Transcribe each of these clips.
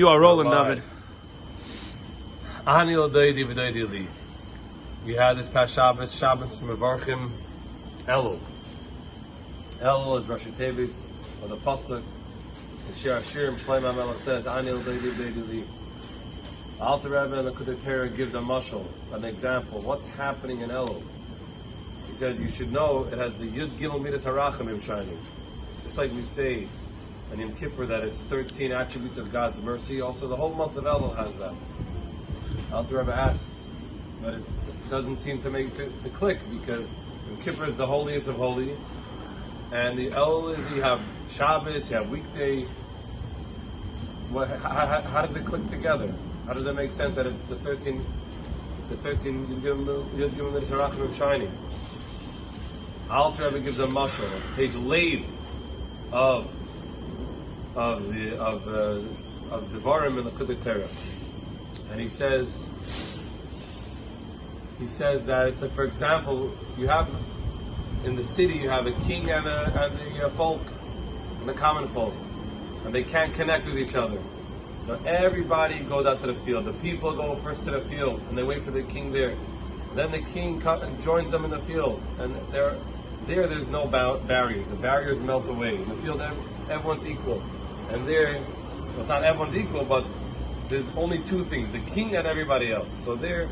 You are rolling, David. We had this past Shabbos from Mevarchim Elul. Elul is Rashi Tevis, or the Pasuk. In Shir Hashirim, Shlomo HaMelech says, Anil Deidi Deidi. Alter Rebbe in the Kudei Torah gives a mashal, an example. What's happening in Elul? He says you should know it has the Yud Gimel Midas Harachamim shining. Just like we say in Yom Kippur that it's 13 attributes of God's mercy. Also, the whole month of Elul has that. Alter Rebbe asks, but it doesn't seem to click because Yom Kippur is the holiest of holy, and the Elul is you have Shabbos, you have weekday. How does it click together? How does it make sense that it's the 13 Yud Gimel Midas Harachamim shining? Alter Rebbe gives a mashal, page Lev of Devarim in the Kudei Torah, and he says that it's for example, you have in the city you have a king and the folk, and the common folk, and they can't connect with each other. So everybody goes out to the field. The people go first to the field, and they wait for the king there. Then the king joins them in the field, and there's no barriers. The barriers melt away. In the field, everyone's equal. And there, well, it's not everyone's equal, but there's only two things: the king and everybody else. So there,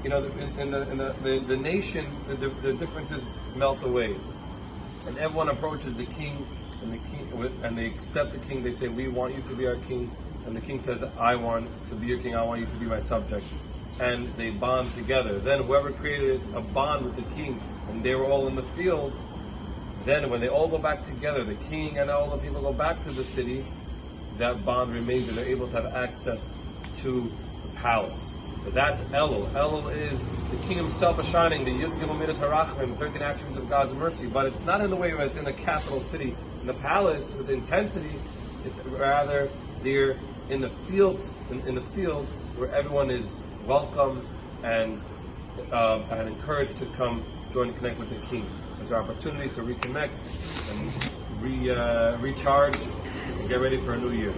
in the nation, the differences melt away, and everyone approaches the king, and they accept the king. They say, "We want you to be our king," and the king says, "I want to be your king. I want you to be my subject." And they bond together. Then whoever created a bond with the king, and they were all in the field, then when they all go back together, the king and all the people go back to the city, that bond remains and they're able to have access to the palace. So that's Elul. Elul is the king himself is shining, the Yud Gimel Midas Harachamim, 13 attributes of God's mercy, but it's not in the way where it's in the capital city, in the palace with intensity. It's rather there in the fields, in the field where everyone is welcome and encouraged to come join and connect with the king. There's an opportunity to reconnect and recharge and get ready for a new year.